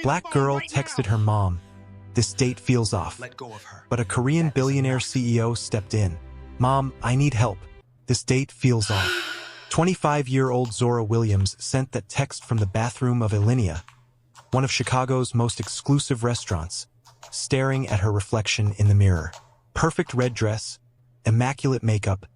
Black girl texted her mom. This date feels off. Let go of her. But a Korean billionaire CEO stepped in. Mom, I need help. This date feels off. 25-year-old Zora Williams sent that text from the bathroom of Alinea, one of Chicago's most exclusive restaurants, staring at her reflection in the mirror. Perfect red dress, immaculate makeup,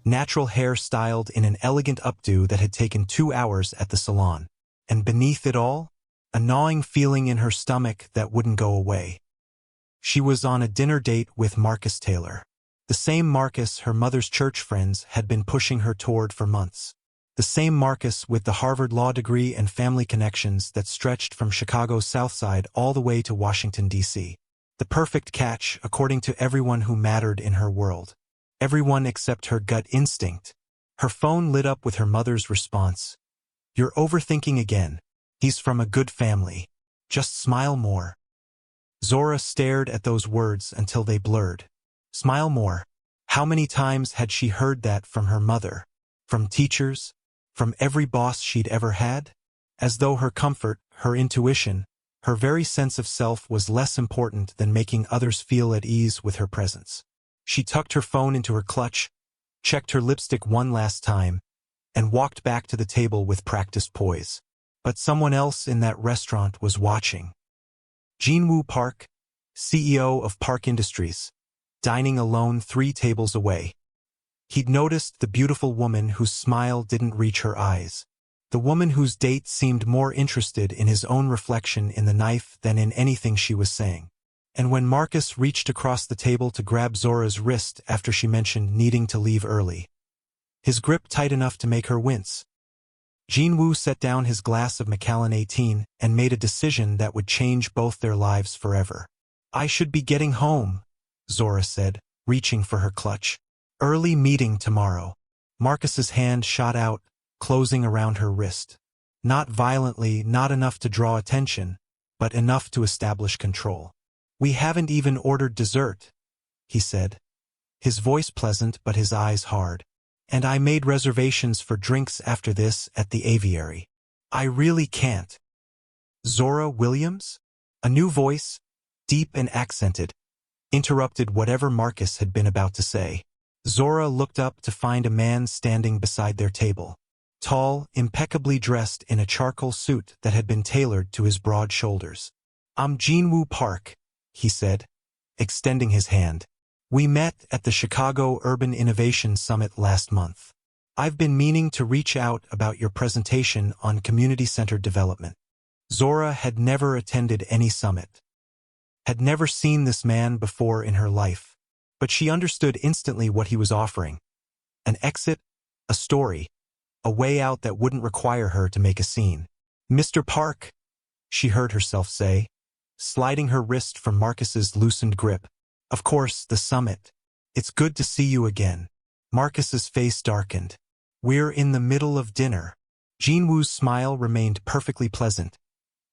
natural hair styled in an elegant updo that had taken 2 hours at the salon. And beneath it all, a gnawing feeling in her stomach that wouldn't go away. She was on a dinner date with Marcus Taylor. The same Marcus her mother's church friends had been pushing her toward for months. The same Marcus with the Harvard law degree and family connections that stretched from Chicago's South Side all the way to Washington, D.C. The perfect catch, according to everyone who mattered in her world. Everyone except her gut instinct. Her phone lit up with her mother's response. You're overthinking again. He's from a good family. Just smile more. Zora stared at those words until they blurred. Smile more. How many times had she heard that from her mother? From teachers? From every boss she'd ever had? As though her comfort, her intuition, her very sense of self was less important than making others feel at ease with her presence. She tucked her phone into her clutch, checked her lipstick one last time, and walked back to the table with practiced poise. But someone else in that restaurant was watching. Jin-Woo Park, CEO of Park Industries, dining alone 3 tables away. He'd noticed the beautiful woman whose smile didn't reach her eyes. The woman whose date seemed more interested in his own reflection in the knife than in anything she was saying. And when Marcus reached across the table to grab Zora's wrist after she mentioned needing to leave early, his grip tight enough to make her wince, Jin-Woo set down his glass of Macallan 18 and made a decision that would change both their lives forever. I should be getting home, Zora said, reaching for her clutch. Early meeting tomorrow. Marcus's hand shot out, closing around her wrist. Not violently, not enough to draw attention, but enough to establish control. We haven't even ordered dessert, he said, his voice pleasant but his eyes hard. And I made reservations for drinks after this at the aviary. I really can't. Zora Williams? A new voice, deep and accented, interrupted whatever Marcus had been about to say. Zora looked up to find a man standing beside their table. Tall, impeccably dressed in a charcoal suit that had been tailored to his broad shoulders. I'm Jin-Woo Park, he said, extending his hand. We met at the Chicago Urban Innovation Summit last month. I've been meaning to reach out about your presentation on community-centered development. Zora had never attended any summit, had never seen this man before in her life, but she understood instantly what he was offering. An exit, a story, a way out that wouldn't require her to make a scene. Mr. Park, she heard herself say, sliding her wrist from Marcus's loosened grip. Of course, the summit. It's good to see you again. Marcus's face darkened. We're in the middle of dinner. Jin-Woo's smile remained perfectly pleasant,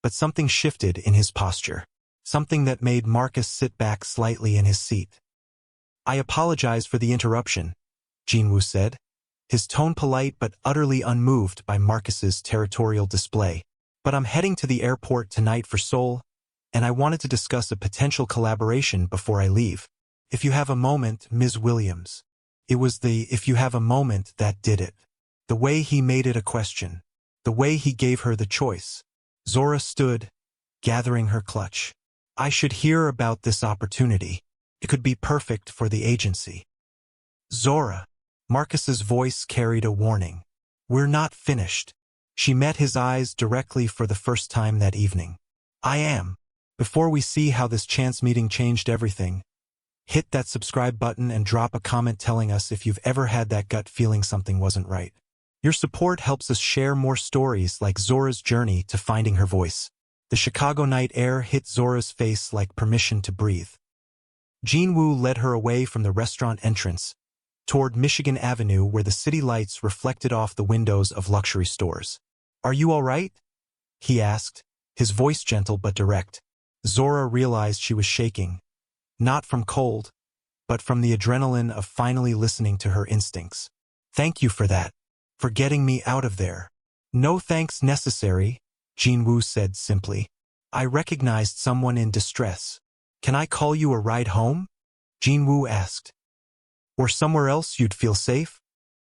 but something shifted in his posture. Something that made Marcus sit back slightly in his seat. I apologize for the interruption, Jin-Woo said, his tone polite but utterly unmoved by Marcus's territorial display. But I'm heading to the airport tonight for Seoul, and I wanted to discuss a potential collaboration before I leave. If you have a moment, Ms. Williams. It was the if you have a moment that did it. The way he made it a question. The way he gave her the choice. Zora stood, gathering her clutch. I should hear about this opportunity. It could be perfect for the agency. Zora. Marcus's voice carried a warning. We're not finished. She met his eyes directly for the first time that evening. I am. Before we see how this chance meeting changed everything, hit that subscribe button and drop a comment telling us if you've ever had that gut feeling something wasn't right. Your support helps us share more stories like Zora's journey to finding her voice. The Chicago night air hit Zora's face like permission to breathe. Jin-Woo led her away from the restaurant entrance, toward Michigan Avenue where the city lights reflected off the windows of luxury stores. Are you all right? He asked, his voice gentle but direct. Zora realized she was shaking, not from cold, but from the adrenaline of finally listening to her instincts. Thank you for that, for getting me out of there. No thanks necessary, Jin-Woo said simply. I recognized someone in distress. Can I call you a ride home? Jin-Woo asked. Or somewhere else you'd feel safe?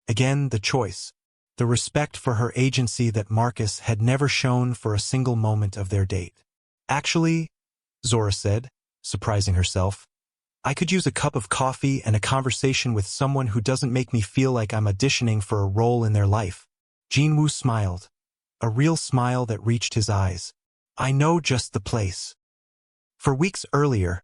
Again, the choice. The respect for her agency that Marcus had never shown for a single moment of their date. Actually, Zora said, surprising herself, I could use a cup of coffee and a conversation with someone who doesn't make me feel like I'm auditioning for a role in their life. Jin-Woo smiled, a real smile that reached his eyes. I know just the place. For weeks earlier,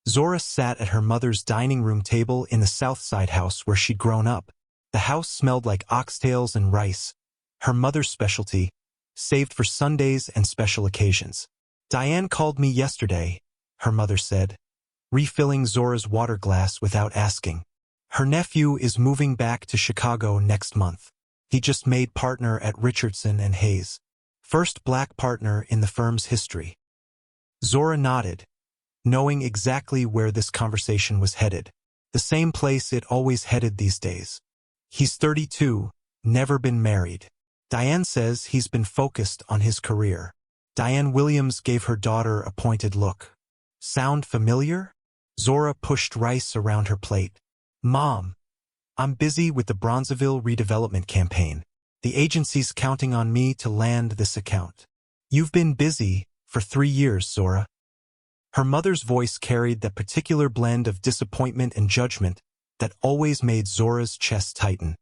Zora sat at her mother's dining room table in the Southside house where she'd grown up. The house smelled like oxtails and rice, her mother's specialty, saved for Sundays and special occasions. Diane called me yesterday, her mother said, refilling Zora's water glass without asking. Her nephew is moving back to Chicago next month. He just made partner at Richardson and Hayes, first black partner in the firm's history. Zora nodded, knowing exactly where this conversation was headed. The same place it always headed these days. He's 32, never been married. Diane says he's been focused on his career. Diane Williams gave her daughter a pointed look. Sound familiar? Zora pushed rice around her plate. Mom, I'm busy with the Bronzeville redevelopment campaign. The agency's counting on me to land this account. You've been busy for 3 years, Zora. Her mother's voice carried that particular blend of disappointment and judgment that always made Zora's chest tighten.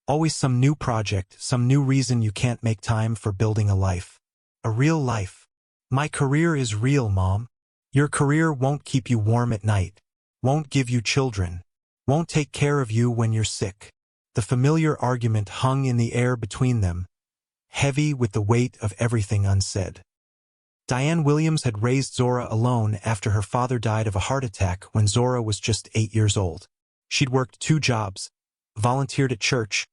Always some new project, some new reason you can't make time for building a life. A real life. My career is real, Mom. Your career won't keep you warm at night, won't give you children, won't take care of you when you're sick. The familiar argument hung in the air between them, heavy with the weight of everything unsaid. Diane Williams had raised Zora alone after her father died of a heart attack when Zora was just 8 years old. She'd worked 2 jobs, volunteered at church,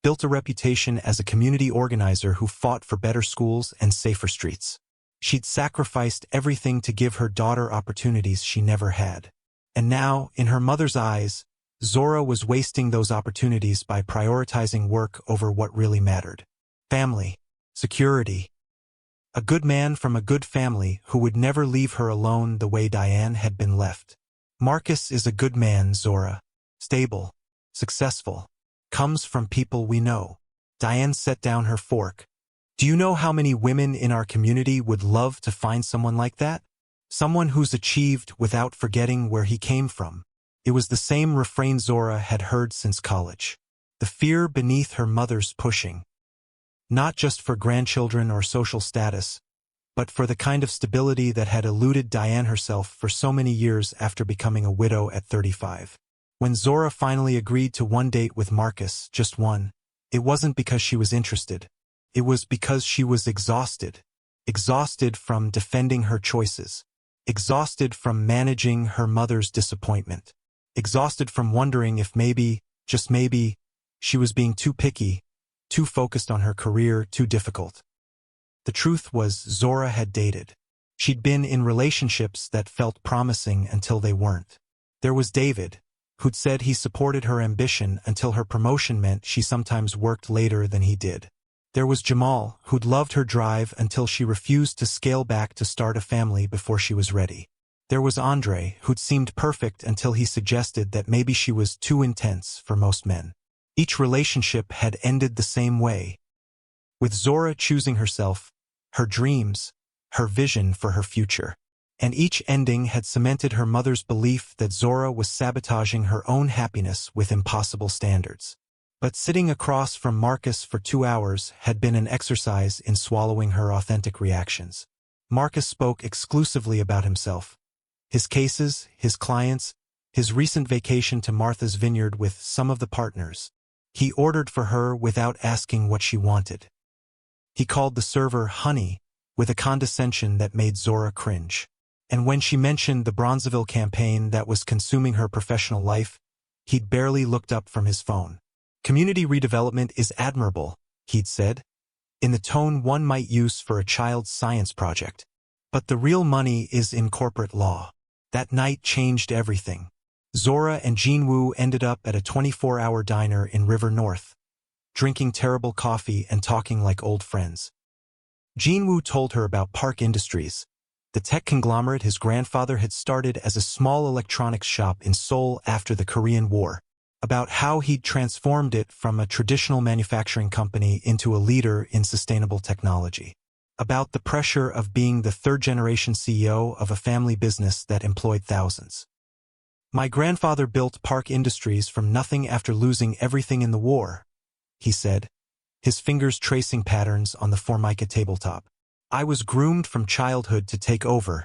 built a reputation as a community organizer who fought for better schools and safer streets. She'd sacrificed everything to give her daughter opportunities she never had. And now, in her mother's eyes, Zora was wasting those opportunities by prioritizing work over what really mattered. Family, security. A good man from a good family who would never leave her alone the way Diane had been left. Marcus is a good man, Zora. Stable, successful, comes from people we know. Diane set down her fork. Do you know how many women in our community would love to find someone like that? Someone who's achieved without forgetting where he came from. It was the same refrain Zora had heard since college. The fear beneath her mother's pushing. Not just for grandchildren or social status, but for the kind of stability that had eluded Diane herself for so many years after becoming a widow at 35. When Zora finally agreed to one date with Marcus, just one, it wasn't because she was interested. It was because she was exhausted. Exhausted from defending her choices. Exhausted from managing her mother's disappointment. Exhausted from wondering if maybe, just maybe, she was being too picky, too focused on her career, too difficult. The truth was Zora had dated. She'd been in relationships that felt promising until they weren't. There was David, who'd said he supported her ambition until her promotion meant she sometimes worked later than he did. There was Jamal, who'd loved her drive until she refused to scale back to start a family before she was ready. There was Andre, who'd seemed perfect until he suggested that maybe she was too intense for most men. Each relationship had ended the same way, with Zora choosing herself, her dreams, her vision for her future. And each ending had cemented her mother's belief that Zora was sabotaging her own happiness with impossible standards. But sitting across from Marcus for 2 hours had been an exercise in swallowing her authentic reactions. Marcus spoke exclusively about himself, his cases, his clients, his recent vacation to Martha's Vineyard with some of the partners. He ordered for her without asking what she wanted. He called the server honey with a condescension that made Zora cringe. And when she mentioned the Bronzeville campaign that was consuming her professional life, he'd barely looked up from his phone. Community redevelopment is admirable, he'd said, in the tone one might use for a child's science project. But the real money is in corporate law. That night changed everything. Zora and Jin-Woo ended up at a 24-hour diner in River North, drinking terrible coffee and talking like old friends. Jin-Woo told her about Park Industries, the tech conglomerate his grandfather had started as a small electronics shop in Seoul after the Korean War, about how he'd transformed it from a traditional manufacturing company into a leader in sustainable technology, about the pressure of being the third-generation CEO of a family business that employed thousands. My grandfather built Park Industries from nothing after losing everything in the war, he said, his fingers tracing patterns on the Formica tabletop. I was groomed from childhood to take over,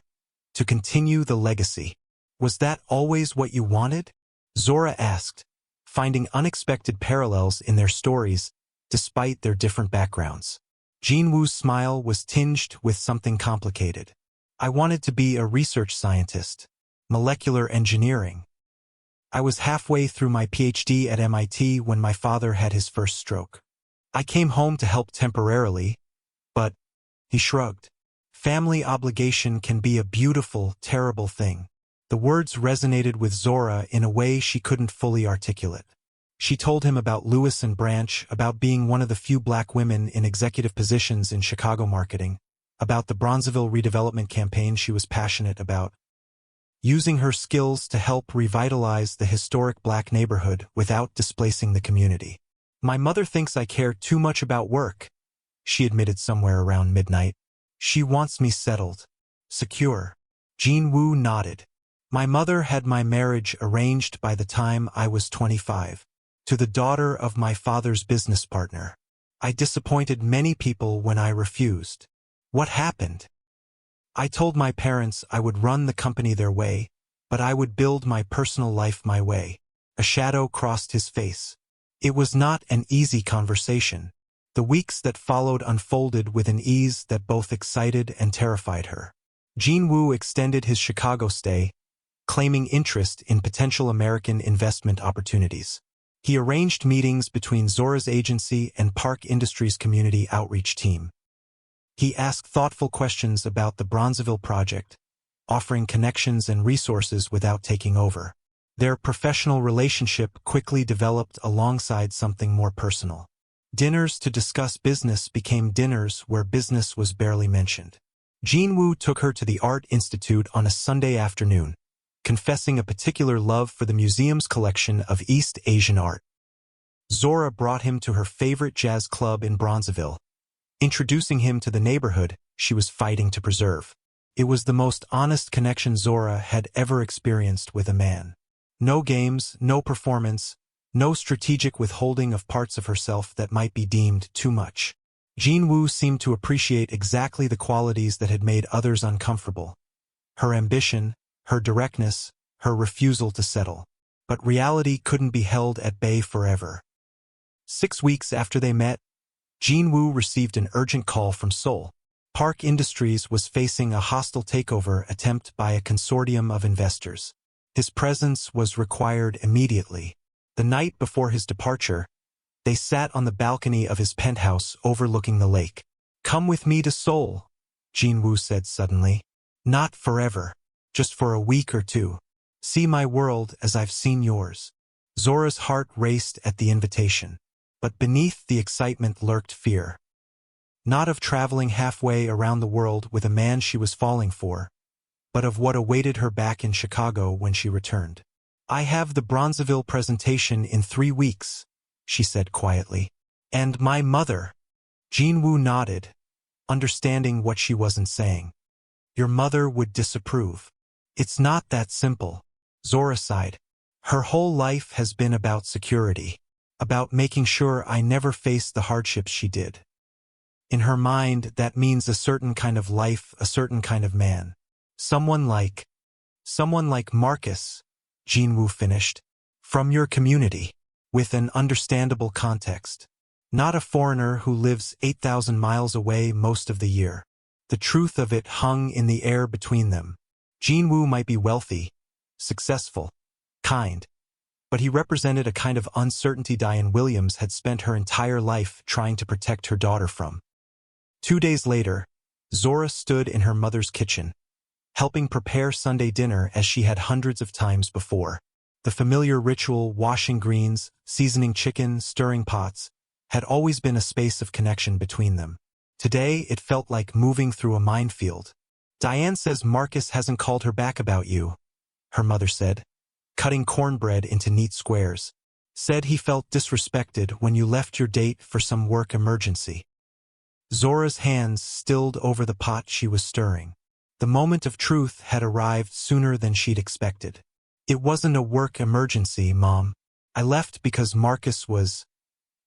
to continue the legacy. Was that always what you wanted? Zora asked, finding unexpected parallels in their stories, despite their different backgrounds. Jin-Woo's smile was tinged with something complicated. I wanted to be a research scientist, molecular engineering. I was halfway through my PhD at MIT when my father had his first stroke. I came home to help temporarily, but, he shrugged. Family obligation can be a beautiful, terrible thing. The words resonated with Zora in a way she couldn't fully articulate. She told him about Lewis and Branch, about being one of the few black women in executive positions in Chicago marketing, about the Bronzeville redevelopment campaign she was passionate about, using her skills to help revitalize the historic black neighborhood without displacing the community. My mother thinks I care too much about work, she admitted somewhere around midnight. She wants me settled, secure. Jin-Woo nodded. My mother had my marriage arranged by the time I was 25, to the daughter of my father's business partner. I disappointed many people when I refused. What happened? I told my parents I would run the company their way, but I would build my personal life my way. A shadow crossed his face. It was not an easy conversation. The weeks that followed unfolded with an ease that both excited and terrified her. Jin-Woo extended his Chicago stay, claiming interest in potential American investment opportunities. He arranged meetings between Zora's agency and Park Industries' community outreach team. He asked thoughtful questions about the Bronzeville project, offering connections and resources without taking over. Their professional relationship quickly developed alongside something more personal. Dinners to discuss business became dinners where business was barely mentioned. Jin-Woo took her to the Art Institute on a Sunday afternoon, confessing a particular love for the museum's collection of East Asian art. Zora brought him to her favorite jazz club in Bronzeville, introducing him to the neighborhood she was fighting to preserve. It was the most honest connection Zora had ever experienced with a man. No games, no performance, no strategic withholding of parts of herself that might be deemed too much. Jin-Woo seemed to appreciate exactly the qualities that had made others uncomfortable. Her ambition, her directness, her refusal to settle. But reality couldn't be held at bay forever. 6 weeks after they met, Jin-Woo received an urgent call from Seoul. Park Industries was facing a hostile takeover attempt by a consortium of investors. His presence was required immediately. The night before his departure, they sat on the balcony of his penthouse overlooking the lake. "Come with me to Seoul," Jin-Woo said suddenly. "Not forever, just for a week or two. See my world as I've seen yours." Zora's heart raced at the invitation, but beneath the excitement lurked fear. Not of traveling halfway around the world with a man she was falling for, but of what awaited her back in Chicago when she returned. "I have the Bronzeville presentation in 3 weeks, she said quietly. "And my mother." Jin-Woo nodded, understanding what she wasn't saying. "Your mother would disapprove." "It's not that simple," Zora sighed. "Her whole life has been about security, about making sure I never face the hardships she did. In her mind, that means a certain kind of life, a certain kind of man. Someone like Marcus," Jin-Woo finished, "from your community, with an understandable context. Not a foreigner who lives 8,000 miles away most of the year." The truth of it hung in the air between them. Jin-Woo might be wealthy, successful, kind, but he represented a kind of uncertainty Diane Williams had spent her entire life trying to protect her daughter from. 2 days later, Zora stood in her mother's kitchen, helping prepare Sunday dinner as she had hundreds of times before. The familiar ritual, washing greens, seasoning chicken, stirring pots, had always been a space of connection between them. Today it felt like moving through a minefield. Diane says Marcus hasn't called her back about you, her mother said, cutting cornbread into neat squares. Said he felt disrespected when you left your date for some work emergency. Zora's hands stilled over the pot she was stirring. The moment of truth had arrived sooner than she'd expected. It wasn't a work emergency, Mom. I left because Marcus was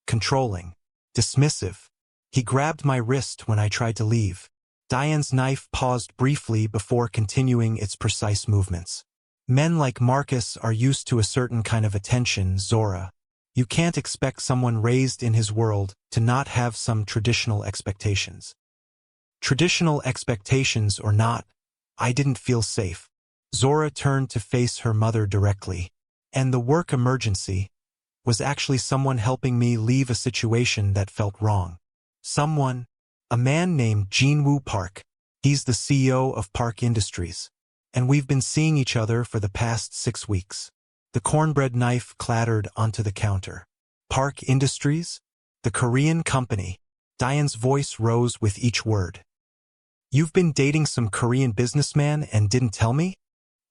controlling, dismissive. He grabbed my wrist when I tried to leave. Diane's knife paused briefly before continuing its precise movements. Men like Marcus are used to a certain kind of attention, Zora. You can't expect someone raised in his world to not have some traditional expectations. Traditional expectations or not, I didn't feel safe. Zora turned to face her mother directly. And the work emergency was actually someone helping me leave a situation that felt wrong. Someone, a man named Jin-Woo Park. He's the CEO of Park Industries. And we've been seeing each other for the past 6 weeks. The cornbread knife clattered onto the counter. Park Industries? The Korean company. Diane's voice rose with each word. You've been dating some Korean businessman and didn't tell me?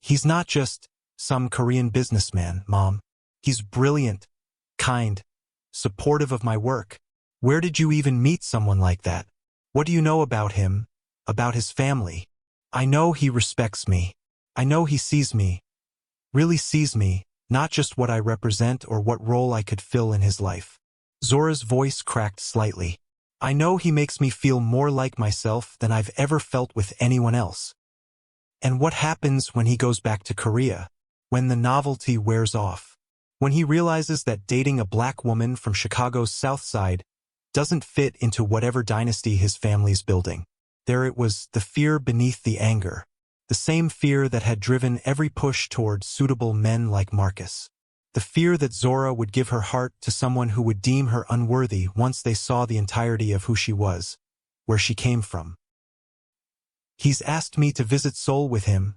He's not just some Korean businessman, Mom. He's brilliant, kind, supportive of my work. Where did you even meet someone like that? What do you know about him, about his family? I know he respects me. I know he sees me, really sees me, not just what I represent or what role I could fill in his life. Zora's voice cracked slightly. I know he makes me feel more like myself than I've ever felt with anyone else. And what happens when he goes back to Korea? When the novelty wears off? When he realizes that dating a black woman from Chicago's South Side doesn't fit into whatever dynasty his family's building? There it was, the fear beneath the anger. The same fear that had driven every push toward suitable men like Marcus. The fear that Zora would give her heart to someone who would deem her unworthy once they saw the entirety of who she was, where she came from. He's asked me to visit Seoul with him,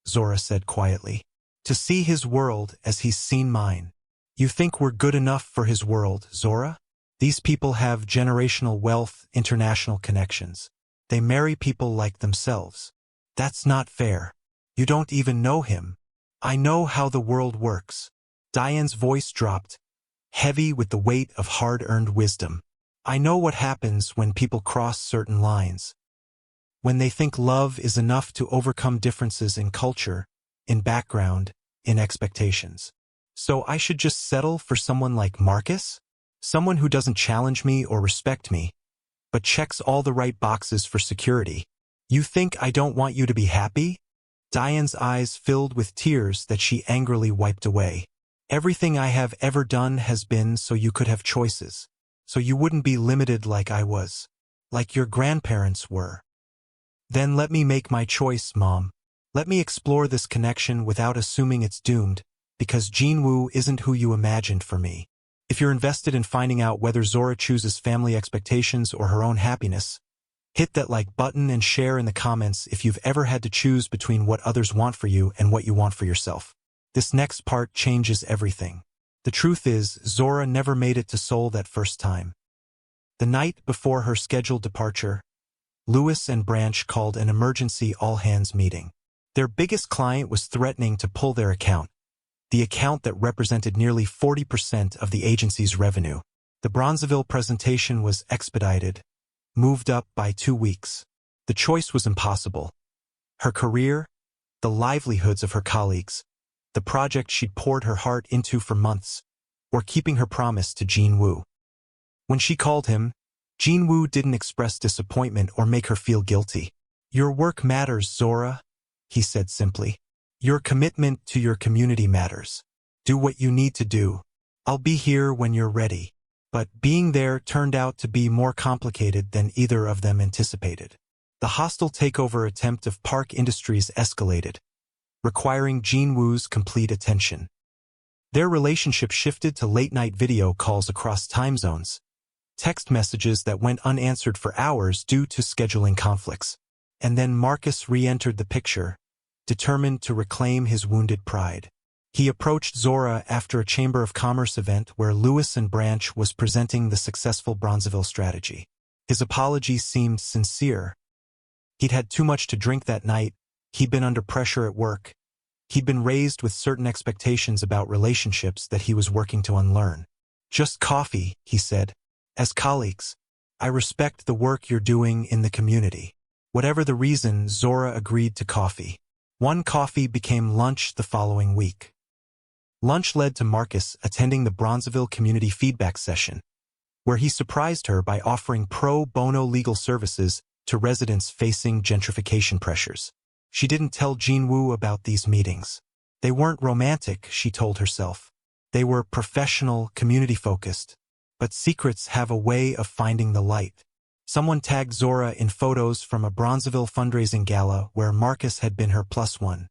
Zora said quietly. To see his world as he's seen mine. You think we're good enough for his world, Zora? These people have generational wealth, international connections. They marry people like themselves. That's not fair. You don't even know him. I know how the world works. Diane's voice dropped, heavy with the weight of hard-earned wisdom. I know what happens when people cross certain lines. When they think love is enough to overcome differences in culture, in background, in expectations. So I should just settle for someone like Marcus? Someone who doesn't challenge me or respect me, but checks all the right boxes for security. You think I don't want you to be happy? Diane's eyes filled with tears that she angrily wiped away. Everything I have ever done has been so you could have choices, so you wouldn't be limited like I was, like your grandparents were. Then let me make my choice, Mom. Let me explore this connection without assuming it's doomed, because Jin-Woo isn't who you imagined for me. If you're invested in finding out whether Zora chooses family expectations or her own happiness, hit that like button and share in the comments if you've ever had to choose between what others want for you and what you want for yourself. This next part changes everything. The truth is, Zora never made it to Seoul that first time. The night before her scheduled departure, Lewis and Branch called an emergency all-hands meeting. Their biggest client was threatening to pull their account, the account that represented nearly 40% of the agency's revenue. The Bronzeville presentation was expedited, moved up by 2 weeks. The choice was impossible. Her career, the livelihoods of her colleagues, the project she'd poured her heart into for months, or keeping her promise to Jin-Woo. When she called him, Jin-Woo didn't express disappointment or make her feel guilty. Your work matters, Zora, he said simply. Your commitment to your community matters. Do what you need to do. I'll be here when you're ready. But being there turned out to be more complicated than either of them anticipated. The hostile takeover attempt of Park Industries escalated, requiring Jin-Woo's complete attention. Their relationship shifted to late-night video calls across time zones, text messages that went unanswered for hours due to scheduling conflicts. And then Marcus re-entered the picture, determined to reclaim his wounded pride. He approached Zora after a Chamber of Commerce event where Lewis and Branch was presenting the successful Bronzeville strategy. His apology seemed sincere, He'd had too much to drink that night. He'd been under pressure at work. He'd been raised with certain expectations about relationships that he was working to unlearn. "Just coffee," he said. "As colleagues, I respect the work you're doing in the community." Whatever the reason, Zora agreed to coffee. One coffee became lunch the following week. Lunch led to Marcus attending the Bronzeville community feedback session, where he surprised her by offering pro bono legal services to residents facing gentrification pressures. She didn't tell Jin-Woo about these meetings. They weren't romantic, she told herself. They were professional, community-focused. But secrets have a way of finding the light. Someone tagged Zora in photos from a Bronzeville fundraising gala where Marcus had been her +1.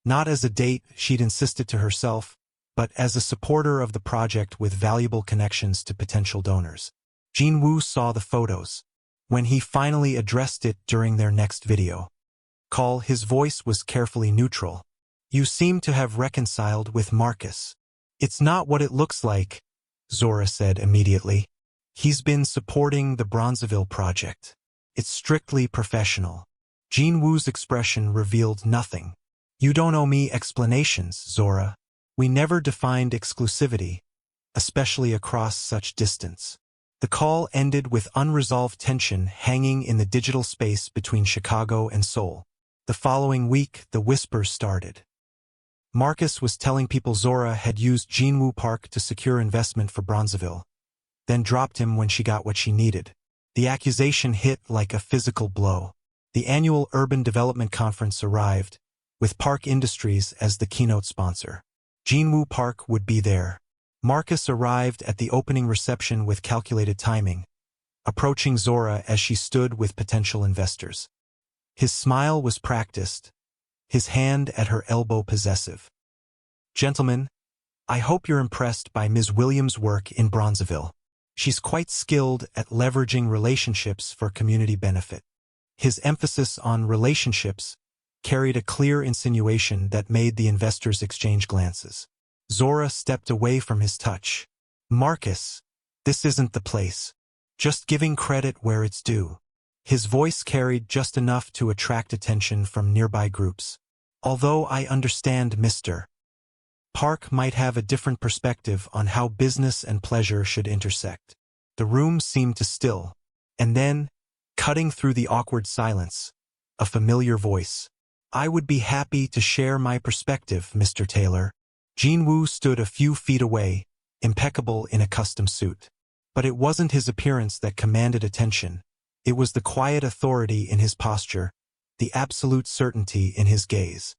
Not as a date, she'd insisted to herself, but as a supporter of the project with valuable connections to potential donors. Jin-Woo saw the photos. When he finally addressed it during their next video call, his voice was carefully neutral. "You seem to have reconciled with Marcus." "It's not what it looks like," Zora said immediately. "He's been supporting the Bronzeville project. It's strictly professional." Jin-Woo's expression revealed nothing. "You don't owe me explanations, Zora. We never defined exclusivity, especially across such distance." The call ended with unresolved tension hanging in the digital space between Chicago and Seoul. The following week, the whispers started. Marcus was telling people Zora had used Jin-Woo Park to secure investment for Bronzeville, then dropped him when she got what she needed. The accusation hit like a physical blow. The annual Urban Development Conference arrived, with Park Industries as the keynote sponsor. Jin-Woo Park would be there. Marcus arrived at the opening reception with calculated timing, approaching Zora as she stood with potential investors. His smile was practiced, his hand at her elbow possessive. "Gentlemen, I hope you're impressed by Ms. Williams' work in Bronzeville. She's quite skilled at leveraging relationships for community benefit." His emphasis on relationships carried a clear insinuation that made the investors exchange glances. Zora stepped away from his touch. "Marcus, this isn't the place. Just giving credit where it's due." His voice carried just enough to attract attention from nearby groups. "Although I understand Mr. Park might have a different perspective on how business and pleasure should intersect." The room seemed to still, and then, cutting through the awkward silence, a familiar voice. "I would be happy to share my perspective, Mr. Taylor." Jin-Woo stood a few feet away, impeccable in a custom suit. But it wasn't his appearance that commanded attention. It was the quiet authority in his posture, the absolute certainty in his gaze.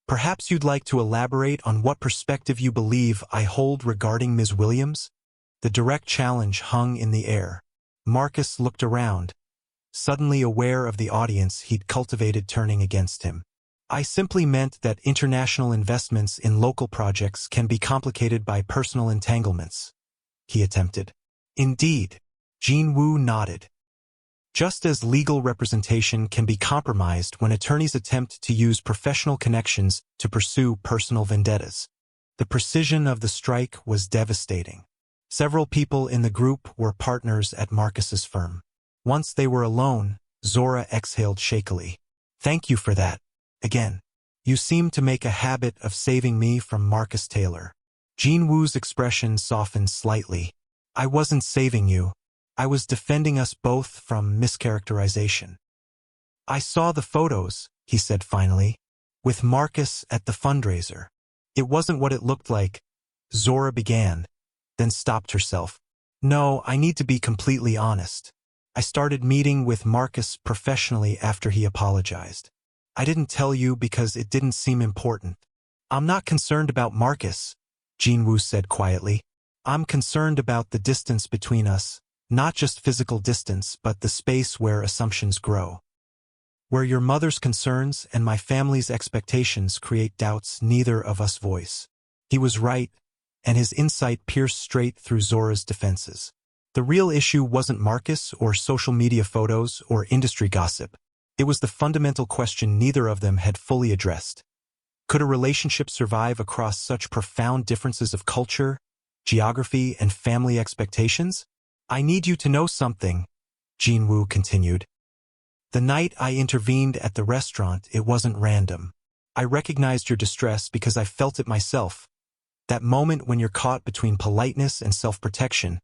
"Perhaps you'd like to elaborate on what perspective you believe I hold regarding Ms. Williams?" The direct challenge hung in the air. Marcus looked around, suddenly aware of the audience he'd cultivated turning against him. "I simply meant that international investments in local projects can be complicated by personal entanglements," he attempted. "Indeed," Jin-Woo nodded. "Just as legal representation can be compromised when attorneys attempt to use professional connections to pursue personal vendettas." The precision of the strike was devastating. Several people in the group were partners at Marcus's firm. Once they were alone, Zora exhaled shakily. "Thank you for that. Again. You seem to make a habit of saving me from Marcus Taylor." Jin-Woo's expression softened slightly. "I wasn't saving you. I was defending us both from mischaracterization." "I saw the photos," he said finally, "with Marcus at the fundraiser. It wasn't what it looked like." Zora began, then stopped herself. "No, I need to be completely honest. I started meeting with Marcus professionally after he apologized. I didn't tell you because it didn't seem important." "I'm not concerned about Marcus," Jin-Woo said quietly. "I'm concerned about the distance between us, not just physical distance but the space where assumptions grow. Where your mother's concerns and my family's expectations create doubts neither of us voice." He was right, and his insight pierced straight through Zora's defenses. The real issue wasn't Marcus or social media photos or industry gossip. It was the fundamental question neither of them had fully addressed. Could a relationship survive across such profound differences of culture, geography, and family expectations? "I need you to know something," Jin-Woo continued. The night I intervened at the restaurant, it wasn't random. I recognized your distress because I felt it myself. That moment when you're caught between politeness and self-protection,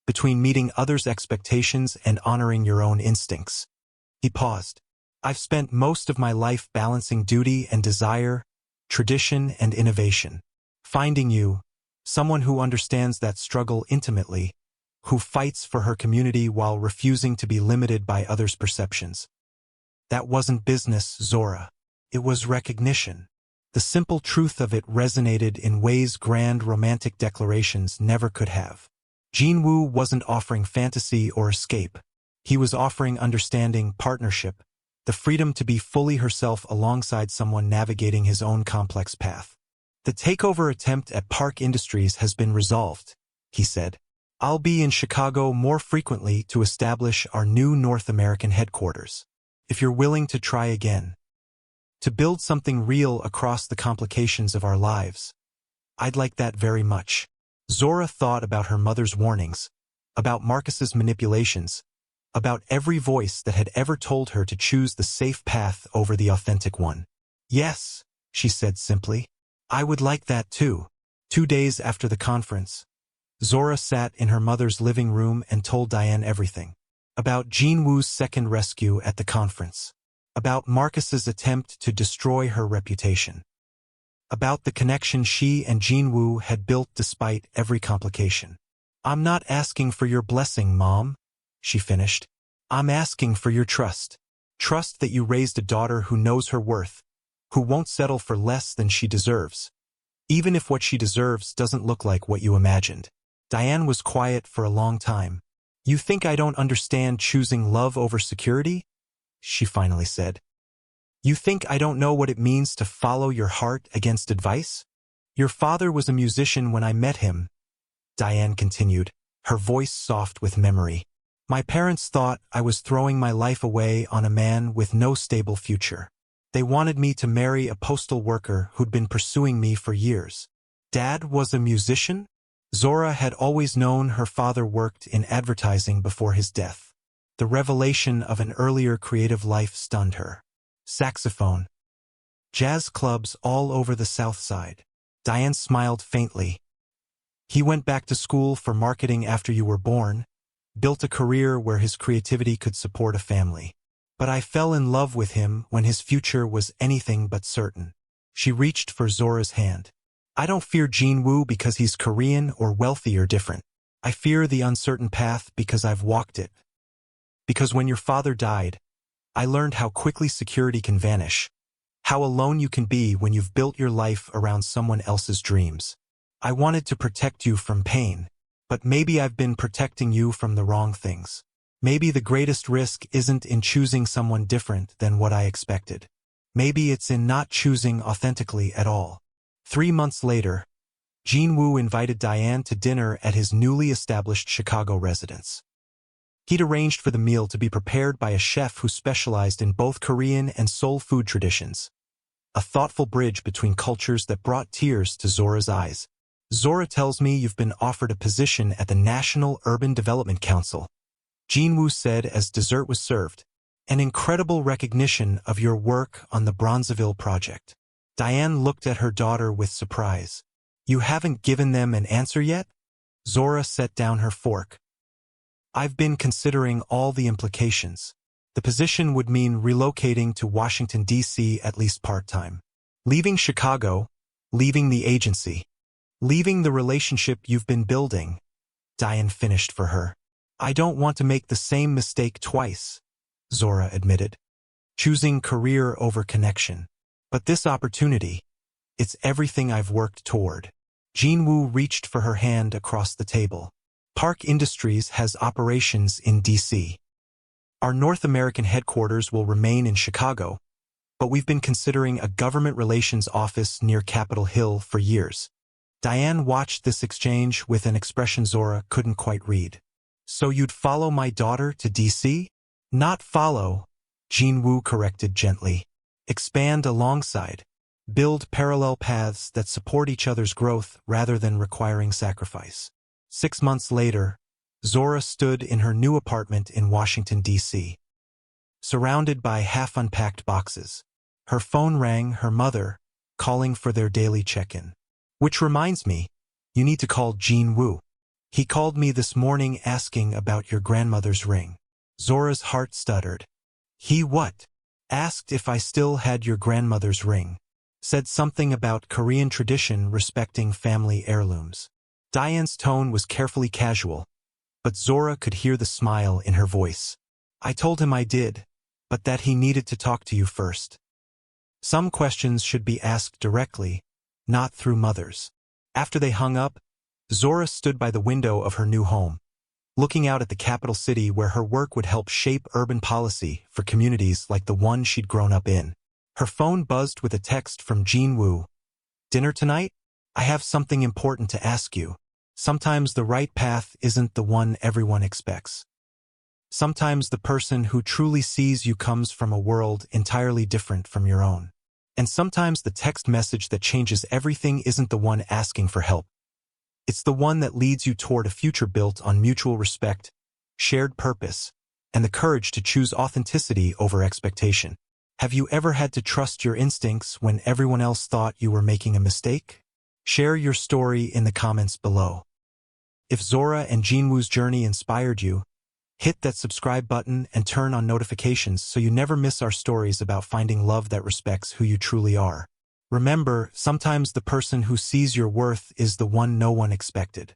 between meeting others' expectations and honoring your own instincts. He paused. I've spent most of my life balancing duty and desire, tradition and innovation. Finding you, someone who understands that struggle intimately, who fights for her community while refusing to be limited by others' perceptions. That wasn't business, Zora. It was recognition. The simple truth of it resonated in ways grand romantic declarations never could have. Jin-Woo wasn't offering fantasy or escape. He was offering understanding, partnership, the freedom to be fully herself alongside someone navigating his own complex path. The takeover attempt at Park Industries has been resolved, he said. I'll be in Chicago more frequently to establish our new North American headquarters. If you're willing to try again, to build something real across the complications of our lives, I'd like that very much. Zora thought about her mother's warnings, about Marcus's manipulations, about every voice that had ever told her to choose the safe path over the authentic one. Yes, she said simply. I would like that too. 2 days after the conference, Zora sat in her mother's living room and told Diane everything. About Jin-Woo's second rescue at the conference. About Marcus's attempt to destroy her reputation. About the connection she and Jin-Woo had built despite every complication. I'm not asking for your blessing, Mom, she finished. I'm asking for your trust. Trust that you raised a daughter who knows her worth, who won't settle for less than she deserves, even if what she deserves doesn't look like what you imagined. Diane was quiet for a long time. You think I don't understand choosing love over security? She finally said. You think I don't know what it means to follow your heart against advice? Your father was a musician when I met him, Diane continued, her voice soft with memory. My parents thought I was throwing my life away on a man with no stable future. They wanted me to marry a postal worker who'd been pursuing me for years. Dad was a musician? Zora had always known her father worked in advertising before his death. The revelation of an earlier creative life stunned her. Saxophone. Jazz clubs all over the South Side. Diane smiled faintly. He went back to school for marketing after you were born, built a career where his creativity could support a family. But I fell in love with him when his future was anything but certain. She reached for Zora's hand. I don't fear Jin-Woo because he's Korean or wealthy or different. I fear the uncertain path because I've walked it. Because when your father died, I learned how quickly security can vanish, how alone you can be when you've built your life around someone else's dreams. I wanted to protect you from pain, but maybe I've been protecting you from the wrong things. Maybe the greatest risk isn't in choosing someone different than what I expected. Maybe it's in not choosing authentically at all. 3 months later, Jin-Woo invited Diane to dinner at his newly established Chicago residence. He'd arranged for the meal to be prepared by a chef who specialized in both Korean and Seoul food traditions, a thoughtful bridge between cultures that brought tears to Zora's eyes. Zora tells me you've been offered a position at the National Urban Development Council, Jin-Woo said as dessert was served. An incredible recognition of your work on the Bronzeville project. Diane looked at her daughter with surprise. You haven't given them an answer yet? Zora set down her fork. I've been considering all the implications. The position would mean relocating to Washington, D.C. at least part-time. Leaving Chicago, leaving the agency, leaving the relationship you've been building, Diane finished for her. I don't want to make the same mistake twice, Zora admitted. Choosing career over connection. But this opportunity, it's everything I've worked toward. Jin-Woo reached for her hand across the table. Park Industries has operations in D.C. Our North American headquarters will remain in Chicago, but we've been considering a government relations office near Capitol Hill for years. Diane watched this exchange with an expression Zora couldn't quite read. So you'd follow my daughter to D.C.? Not follow, Jin-Woo corrected gently. Expand alongside. Build parallel paths that support each other's growth rather than requiring sacrifice. 6 months later, Zora stood in her new apartment in Washington, D.C. surrounded by half-unpacked boxes. Her phone rang, her mother, calling for their daily check-in. Which reminds me, you need to call Jin-Woo. He called me this morning asking about your grandmother's ring. Zora's heart stuttered. He what? Asked if I still had your grandmother's ring. Said something about Korean tradition respecting family heirlooms. Diane's tone was carefully casual, but Zora could hear the smile in her voice. I told him I did, but that he needed to talk to you first. Some questions should be asked directly, not through mothers. After they hung up, Zora stood by the window of her new home, looking out at the capital city where her work would help shape urban policy for communities like the one she'd grown up in. Her phone buzzed with a text from Jin-Woo. Dinner tonight? I have something important to ask you. Sometimes the right path isn't the one everyone expects. Sometimes the person who truly sees you comes from a world entirely different from your own. And sometimes the text message that changes everything isn't the one asking for help. It's the one that leads you toward a future built on mutual respect, shared purpose, and the courage to choose authenticity over expectation. Have you ever had to trust your instincts when everyone else thought you were making a mistake? Share your story in the comments below. If Zora and Jin-Woo's journey inspired you, hit that subscribe button and turn on notifications so you never miss our stories about finding love that respects who you truly are. Remember, sometimes the person who sees your worth is the one no one expected.